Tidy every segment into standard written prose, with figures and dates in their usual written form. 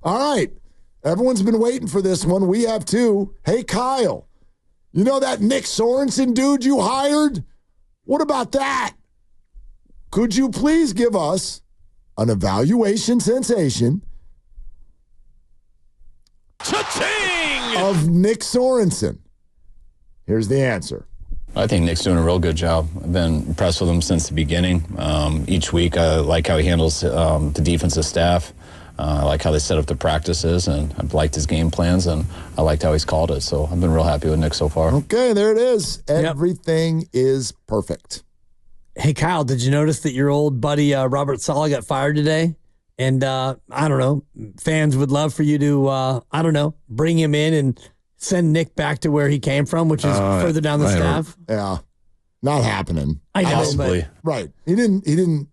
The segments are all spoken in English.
All right. Everyone's been waiting for this one. We have too. Hey, Kyle, you know that Nick Sorensen dude you hired? What about that? Could you please give us an evaluation sensation Cha-ching! of Nick Sorensen? Here's the answer. I think Nick's doing a real good job. I've been impressed with him since the beginning. Each week, I like how he handles the defensive staff. I like how they set up the practices, and I've liked his game plans, and I liked how he's called it. So I've been real happy with Nick so far. Okay, there it is. Everything is perfect. Hey, Kyle, did you notice that your old buddy Robert Saleh got fired today? And I don't know, fans would love for you to, bring him in and send Nick back to where he came from, which is further down the staff. Yeah, not happening. I know, Possibly. Right. He didn't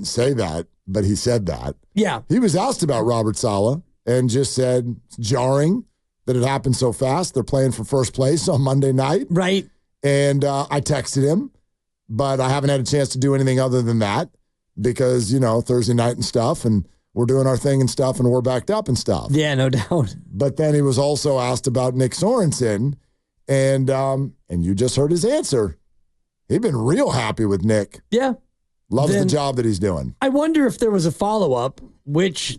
say that, but he said that. Yeah. He was asked about Robert Saleh and just said it's jarring that it happened so fast. They're playing for first place on Monday night. Right. And I texted him, but I haven't had a chance to do anything other than that because, Thursday night and stuff, and we're doing our thing and stuff, and we're backed up and stuff. Yeah, no doubt. But then he was also asked about Nick Sorensen, and you just heard his answer. He'd been real happy with Nick. Yeah. Loves the job that he's doing. I wonder if there was a follow-up, which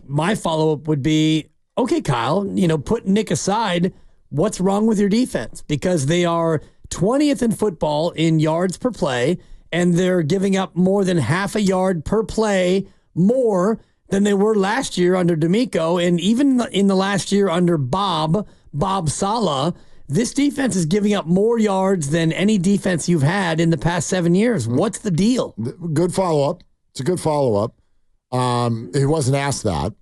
my follow-up would be, okay, Kyle, put Nick aside, what's wrong with your defense? Because they are 20th in football in yards per play, and they're giving up more than half a yard per play more than they were last year under D'Amico, and even in the last year under Bob Saleh. This defense is giving up more yards than any defense you've had in the past 7 years. What's the deal? Good follow-up. It's a good follow-up. He wasn't asked that.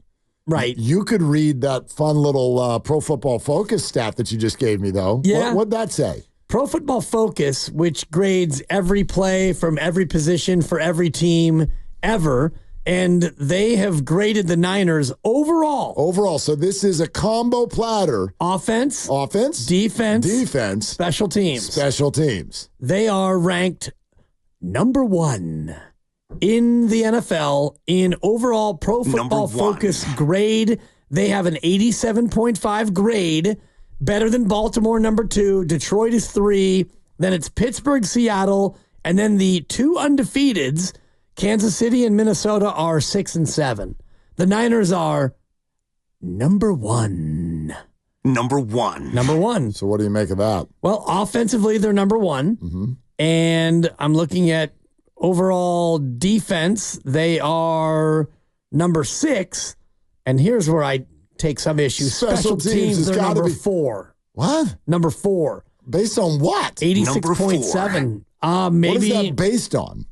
Right. You could read that fun little Pro Football Focus stat that you just gave me, though. Yeah. What'd that say? Pro Football Focus, which grades every play from every position for every team ever, and they have graded the Niners overall. Overall. So this is a combo platter. Offense. Defense. Special teams. They are ranked number 1 in the NFL in overall Pro Football Focus grade. They have an 87.5 grade, better than Baltimore, number 2. Detroit is 3. Then it's Pittsburgh, Seattle, and then the 2 undefeateds, Kansas City and Minnesota, are 6 and 7. The Niners are number 1. Number one. So what do you make of that? Well, offensively, they're number 1. Mm-hmm. And I'm looking at overall defense. They are number 6. And here's where I take some issues. Special teams, they're number 4. What? Number 4. Based on what? 86.7. Maybe. What is that based on?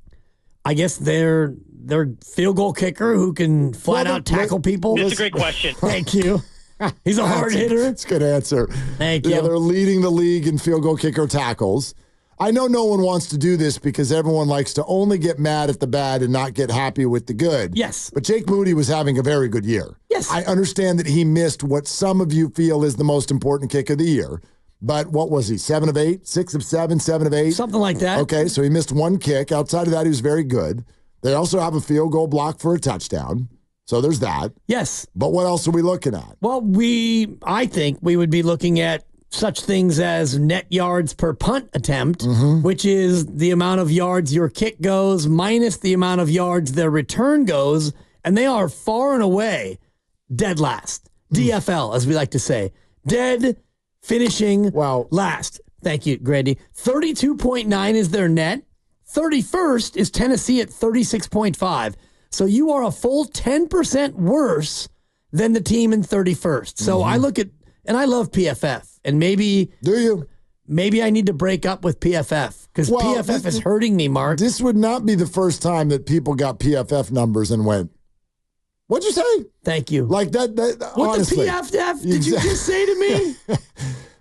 I guess they're field goal kicker who can flat out tackle people. That's a great question. Thank you. He's a hard hitter. That's a good answer. Thank you. Yeah, they're leading the league in field goal kicker tackles. I know no one wants to do this because everyone likes to only get mad at the bad and not get happy with the good. Yes. But Jake Moody was having a very good year. Yes. I understand that he missed what some of you feel is the most important kick of the year. But what was he, 7 of 8, 6 of 7, 7 of 8? Something like that. Okay, so he missed one kick. Outside of that, he was very good. They also have a field goal block for a touchdown. So there's that. Yes. But what else are we looking at? Well, I think we would be looking at such things as net yards per punt attempt, which is the amount of yards your kick goes minus the amount of yards their return goes. And they are far and away dead last. DFL, as we like to say. Dead finishing last. Thank you, Grady. 32.9 is their net. 31st is Tennessee at 36.5. So you are a full 10% worse than the team in 31st. So I look at, and I love PFF. And maybe... Do you? Maybe I need to break up with PFF because PFF is hurting me, Mark. This would not be the first time that people got PFF numbers and went, what'd you say? Thank you. Like that what honestly. the PFF did you just say to me?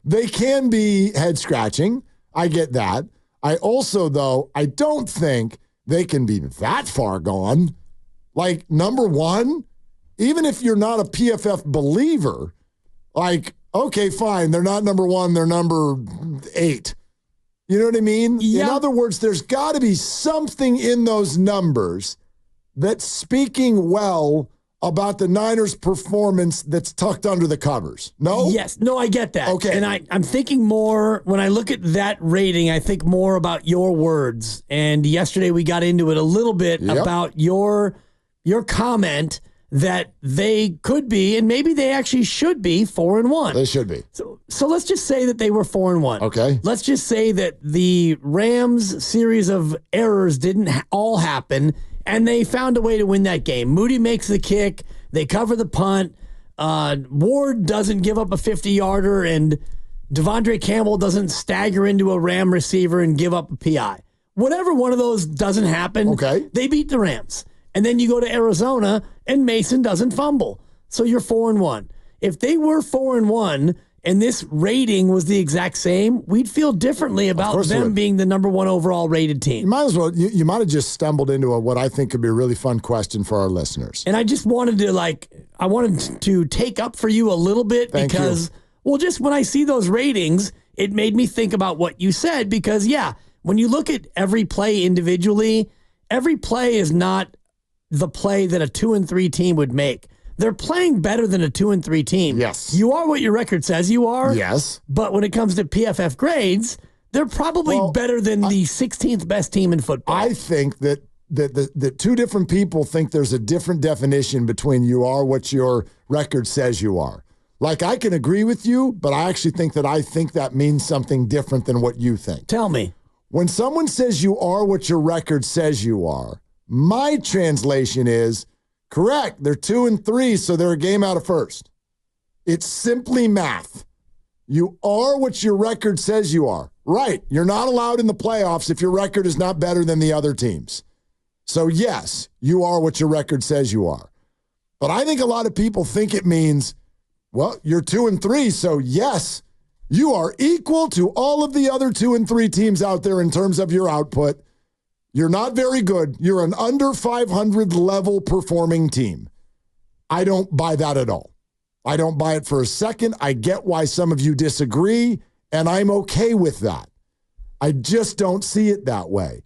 They can be head scratching. I get that. I also, though, I don't think they can be that far gone. Like, number 1, even if you're not a PFF believer, like, okay, fine, they're not number 1, they're number 8. You know what I mean? Yeah. In other words, there's got to be something in those numbers that's speaking well about the Niners' performance that's tucked under the covers. No? Yes. No, I get that. Okay. And I'm thinking more, when I look at that rating, I think more about your words. And yesterday we got into it a little bit about your comment that they could be, and maybe they actually should be, 4-1. They should be. So let's just say that they were 4-1. Okay. Let's just say that the Rams' series of errors didn't all happen, and they found a way to win that game. Moody makes the kick. They cover the punt. Ward doesn't give up a 50-yarder, and Devondre Campbell doesn't stagger into a Ram receiver and give up a PI. Whatever one of those doesn't happen, they beat the Rams. And then you go to Arizona, and Mason doesn't fumble. So you're 4-1. If they were 4-1 and this rating was the exact same, we'd feel differently about them being the number 1 overall rated team. You might as well. You might have just stumbled into what I think could be a really fun question for our listeners. And I just wanted to take up for you a little bit because just when I see those ratings, it made me think about what you said because, when you look at every play individually, every play is not the play that a 2-3 team would make. They're playing better than a 2-3 team. Yes. You are what your record says you are. Yes. But when it comes to PFF grades, they're probably better than the 16th best team in football. I think that two different people think there's a different definition between you are what your record says you are. Like, I can agree with you, but I actually think that means something different than what you think. Tell me. When someone says you are what your record says you are, my translation is, correct, they're 2-3, so they're a game out of first. It's simply math. You are what your record says you are. Right, you're not allowed in the playoffs if your record is not better than the other teams. So yes, you are what your record says you are. But I think a lot of people think it means, well, you're 2-3, so yes, you are equal to all of the other 2-3 teams out there in terms of your output. You're not very good. You're an under 500 level performing team. I don't buy that at all. I don't buy it for a second. I get why some of you disagree, and I'm okay with that. I just don't see it that way.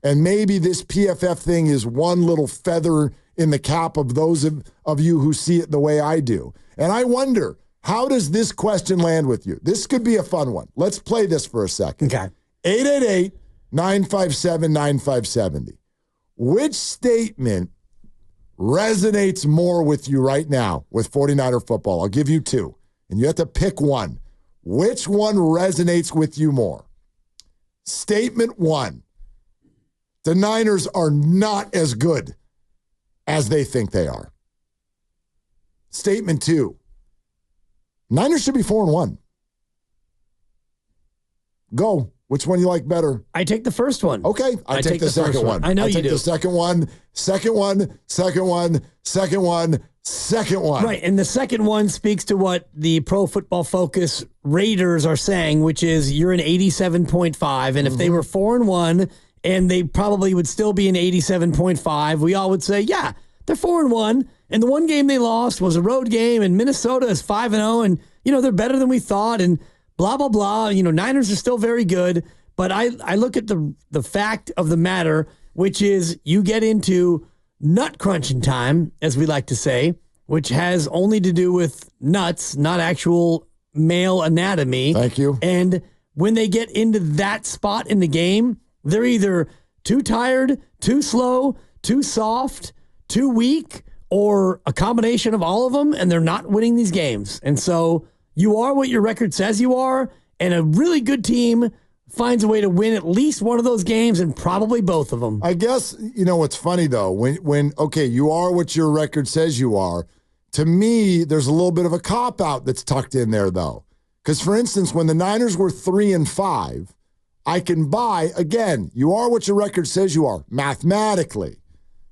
And maybe this PFF thing is one little feather in the cap of those of you who see it the way I do. And I wonder, how does this question land with you? This could be a fun one. Let's play this for a second. Okay. 888-957-9570. Which statement resonates more with you right now with 49er football? I'll give you two, and you have to pick one. Which one resonates with you more? Statement one, the Niners are not as good as they think they are. Statement two, Niners should be 4-1. Go. Which one you like better? I take the first one. Okay. I take the second one. I know you do. I take the second one, second one, second one, second one, second one. Right. And the second one speaks to what the Pro Football Focus raters are saying, which is you're an 87.5. And if they were 4-1 and they probably would still be an 87.5, we all would say, yeah, they're 4-1. And the one game they lost was a road game, and Minnesota is 5-0, and, they're better than we thought, and blah, blah, blah. Niners are still very good. But I look at the fact of the matter, which is you get into nut crunching time, as we like to say, which has only to do with nuts, not actual male anatomy. Thank you. And when they get into that spot in the game, they're either too tired, too slow, too soft, too weak, or a combination of all of them, and they're not winning these games. And so you are what your record says you are, and a really good team finds a way to win at least one of those games and probably both of them. I guess, what's funny, though, when you are what your record says you are, to me, there's a little bit of a cop-out that's tucked in there, though. Because, for instance, when the Niners were 3-5, I can buy, again, you are what your record says you are, mathematically.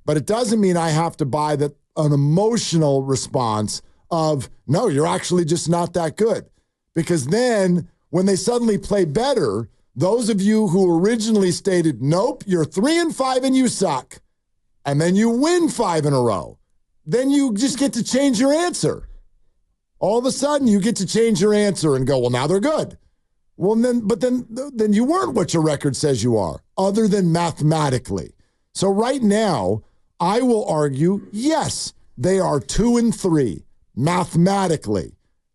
But it doesn't mean I have to buy an emotional response of, no, you're actually just not that good. Because then when they suddenly play better, those of you who originally stated, nope, you're 3-5 and you suck, and then you win 5 in a row, then you just get to change your answer. All of a sudden, you get to change your answer and go, well, now they're good. Well, then you weren't what your record says you are, other than mathematically. So right now, I will argue, yes, they are 2-3 mathematically.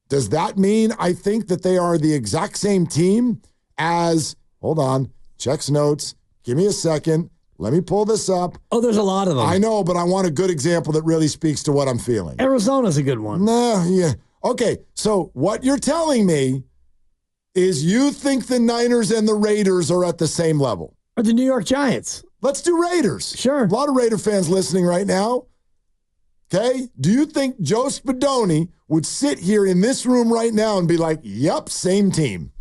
Does that mean I think that they are the exact same team as, hold on, checks notes, give me a second, let me pull this up. Oh, there's a lot of them. I know, but I want a good example that really speaks to what I'm feeling. Arizona's a good one. Nah, yeah. Okay, so what you're telling me is you think the Niners and the Raiders are at the same level. Or the New York Giants. Let's do Raiders. Sure. A lot of Raider fans listening right now. Okay? Do you think Joe Spadoni would sit here in this room right now and be like, yep, same team?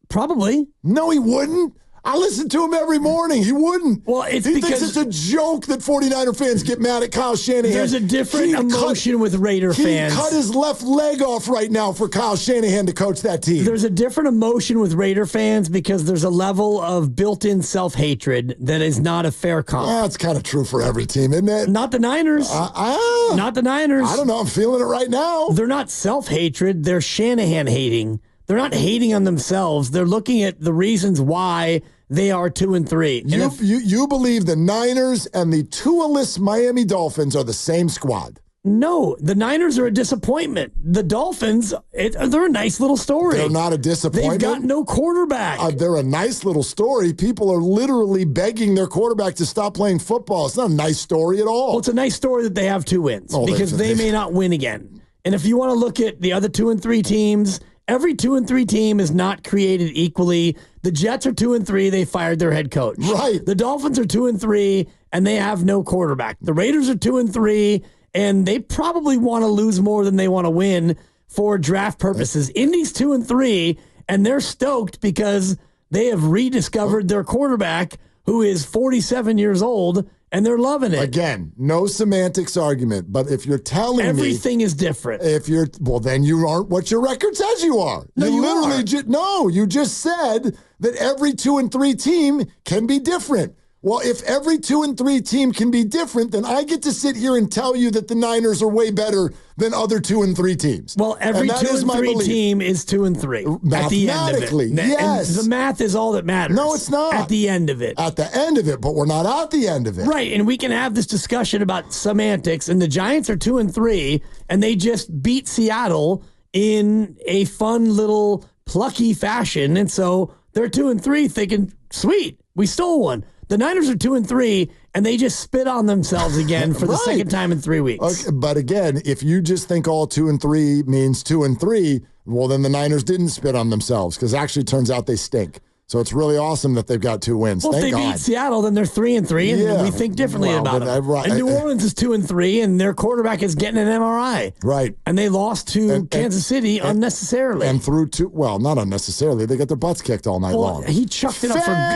Probably. No, he wouldn't. I listen to him every morning. He wouldn't. Well, it's he because thinks it's a joke that 49er fans get mad at Kyle Shanahan. There's a different emotion with Raider fans. He cut his left leg off right now for Kyle Shanahan to coach that team. There's a different emotion with Raider fans because there's a level of built-in self-hatred that is not a fair comp. That's kind of true for every team, isn't it? Not the Niners. Not the Niners. I don't know. I'm feeling it right now. They're not self-hatred. They're Shanahan hating. They're not hating on themselves. They're looking at the reasons why they are 2-3. You believe the Niners and the Tua-less Miami Dolphins are the same squad? No, the Niners are a disappointment. The Dolphins, they're a nice little story. They're not a disappointment? They've got no quarterback. They're a nice little story. People are literally begging their quarterback to stop playing football. It's not a nice story at all. Well, it's a nice story that they have 2 wins because they may not win again. And if you want to look at the other 2 and 3 teams, every 2 and 3 team is not created equally. The Jets are 2 and 3. They fired their head coach. Right. The Dolphins are 2 and 3, and they have no quarterback. The Raiders are 2 and 3, and they probably want to lose more than they want to win for draft purposes. Indy's 2 and 3, and they're stoked because they have rediscovered their quarterback, who is 47 years old, and they're loving it. Again, no semantics argument, but if you're telling me everything is different. Then you aren't what your record says you are. No, you literally are. You just said that every 2 and 3 team can be different. Well, if every 2 and 3 team can be different, then I get to sit here and tell you that the Niners are way better than other 2 and 3 teams. Well, every 2 and 3 team is 2 and 3 at the end of it. Yes. And the math is all that matters. No, it's not. At the end of it. At the end of it, but we're not at the end of it. Right, and we can have this discussion about semantics, and the Giants are 2 and 3, and they just beat Seattle in a fun little plucky fashion, and so they're 2 and 3 thinking, sweet, we stole one. The Niners are 2 and 3, and they just spit on themselves again for the second time in 3 weeks. Okay, but again, if you just think all 2 and 3 means 2 and 3, well, then the Niners didn't spit on themselves because actually it turns out they stink. So it's really awesome that they've got 2 wins. Well, Thank if they God. beat Seattle, then they're 3 and 3, and we think differently about them. And New Orleans is 2 and 3, and their quarterback is getting an MRI. Right. And they lost to Kansas City unnecessarily. And threw 2. Well, not unnecessarily. They got their butts kicked all night long. He chucked it up for grabs.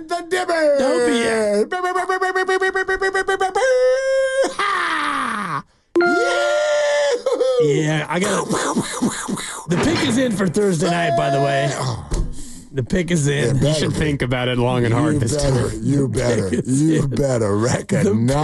The Dibber. Don't be it. Yeah, I got the pick is in for Thursday night, by the way. The pick is in. You should think about it long and hard this time. You better recognize.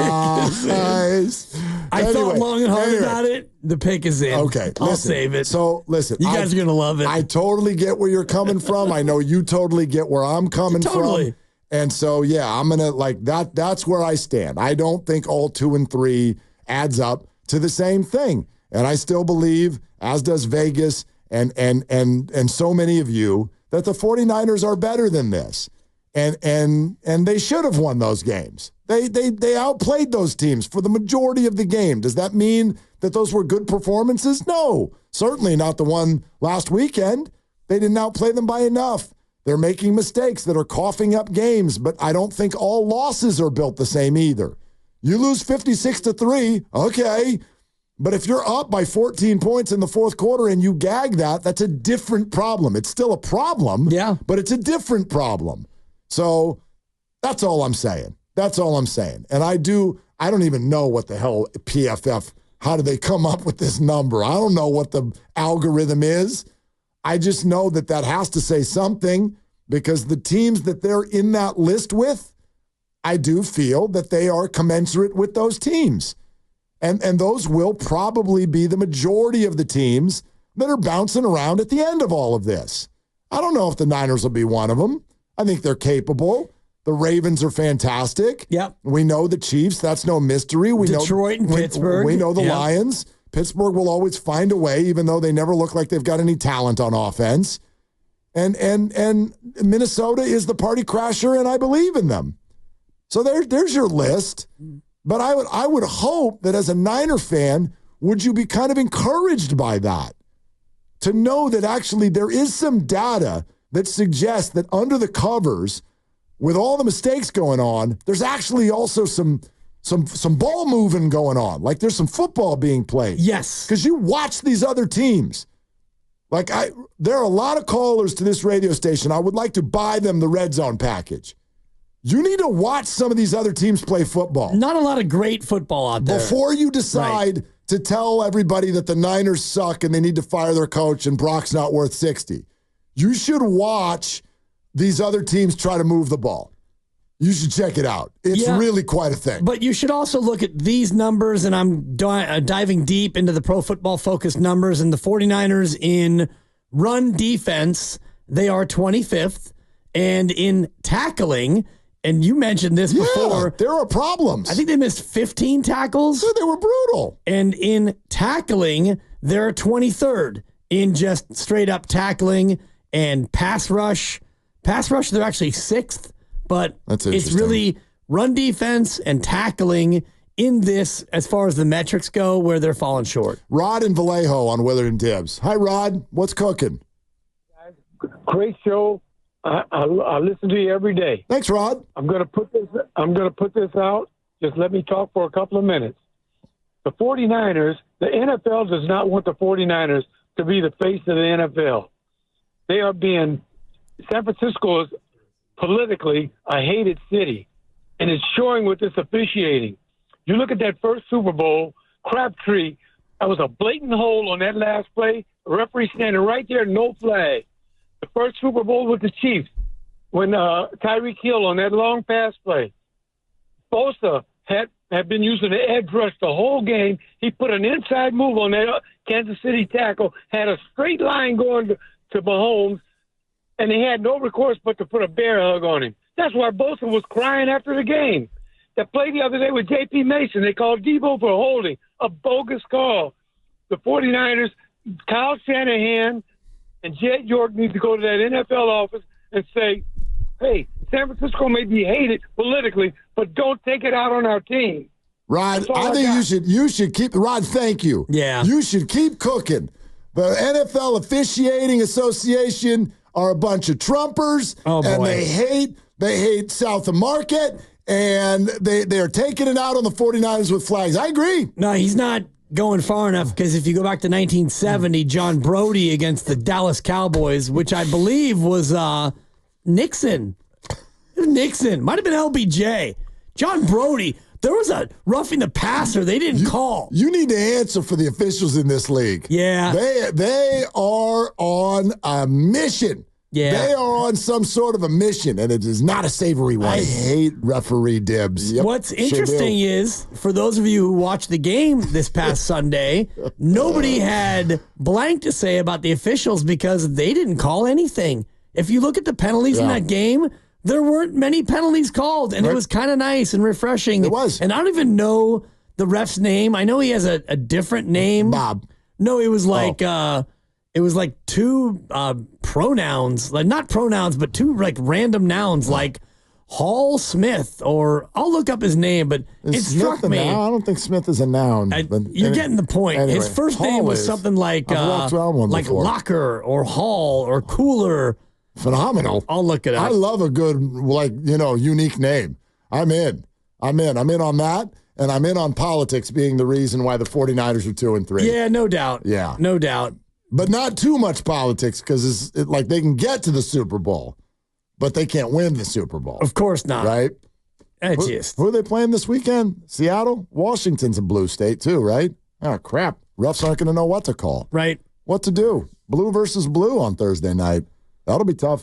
I thought long and hard about it. The pick is in. Okay, I'll save it. So listen, you guys are gonna love it. I totally get where you're coming from. I know you totally get where I'm coming from. And so I'm gonna like that. That's where I stand. I don't think all 2 and 3 adds up to the same thing. And I still believe, as does Vegas and so many of you, that the 49ers are better than this. And they should have won those games. They outplayed those teams for the majority of the game. Does that mean that those were good performances? No, certainly not the one last weekend. They didn't outplay them by enough. They're making mistakes that are coughing up games, but I don't think all losses are built the same either. You lose 56-3, okay. But if you're up by 14 points in the fourth quarter and you gag that, that's a different problem. It's still a problem, but it's a different problem. So that's all I'm saying. That's all I'm saying. And I don't even know what the hell PFF, how do they come up with this number? I don't know what the algorithm is. I just know that has to say something because the teams that they're in that list with, I do feel that they are commensurate with those teams. And those will probably be the majority of the teams that are bouncing around at the end of all of this. I don't know if the Niners will be one of them. I think they're capable. The Ravens are fantastic. Yep. We know the Chiefs. That's no mystery. We Detroit and Pittsburgh. We know the Lions. Pittsburgh will always find a way, even though they never look like they've got any talent on offense. And Minnesota is the party crasher, and I believe in them. So there's your list. But I would hope that as a Niner fan, would you be kind of encouraged by that? To know that actually there is some data that suggests that under the covers, with all the mistakes going on, there's actually also some ball moving going on. Like there's some football being played. Yes. Because you watch these other teams. Like there are a lot of callers to this radio station. I would like to buy them the Red Zone package. You need to watch some of these other teams play football. Not a lot of great football out there. Before you decide to tell everybody that the Niners suck and they need to fire their coach and Brock's not worth 60. You should watch these other teams try to move the ball. You should check it out. It's really quite a thing. But you should also look at these numbers, and I'm diving deep into the Pro Football Focus numbers, and the 49ers in run defense, they are 25th, and in tackling, and you mentioned this before. There are problems. I think they missed 15 tackles. So they were brutal. And in tackling, they're 23rd in just straight up tackling and pass rush. Pass rush, they're actually 6th, but it's really run defense and tackling in this, as far as the metrics go, where they're falling short. Rod and Vallejo on Willard and Dibs. Hi, Rod. What's cooking? Great show. I listen to you every day. Thanks, Rod. I'm going to put this out. Just let me talk for a couple of minutes. The 49ers, the NFL does not want the 49ers to be the face of the NFL. They are being San Francisco is politically a hated city, and it's showing with this officiating. You look at that first Super Bowl, Crabtree, that was a blatant hole on that last play. The referee standing right there, no flag. The first Super Bowl with the Chiefs, when Tyreek Hill on that long pass play. Bosa had been using the edge rush the whole game. He put an inside move on that Kansas City tackle, had a straight line going to Mahomes, and they had no recourse but to put a bear hug on him. That's why Bosa was crying after the game. That play the other day with J.P. Mason, they called Debo for holding, a bogus call. The 49ers, Kyle Shanahan and Jed York need to go to that NFL office and say, hey, San Francisco may be hated politically, but don't take it out on our team. Rod, I think you should keep, Rod, thank you. Yeah. You should keep cooking. The NFL Officiating Association are a bunch of Trumpers, and they hate South of Market, and they're taking it out on the 49ers with flags. I agree. No, he's not going far enough, because if you go back to 1970, John Brody against the Dallas Cowboys, which I believe was Nixon. Nixon. Might have been LBJ. John Brody. There was a roughing the passer they didn't call. You need to answer for the officials in this league. Yeah. They are on a mission. Yeah. They are on some sort of a mission, and it is not a savory one. I hate referee Dibs. Yep, what's interesting is, for those of you who watched the game this past Sunday, nobody had blank to say about the officials because they didn't call anything. If you look at the penalties in that game, there weren't many penalties called, and it was kind of nice and refreshing. It was. And I don't even know the ref's name. I know he has a different name. Bob. No, it was like two pronouns, like not pronouns, but two like random nouns, like Hall Smith, or I'll look up his name, but it struck me. I don't think Smith is a noun. You're getting the point. Anyway, his first name was something like Locker or Hall or Cooler. Phenomenal. I'll look it up. I love a good, unique name. I'm in on that, and I'm in on politics being the reason why the 49ers are 2-3. Yeah, no doubt. Yeah. No doubt. But not too much politics, because they can get to the Super Bowl, but they can't win the Super Bowl. Of course not. Right? Who are they playing this weekend? Seattle? Washington's a blue state too, right? Oh, crap. Refs aren't going to know what to call. Right. What to do. Blue versus blue on Thursday night. That'll be tough.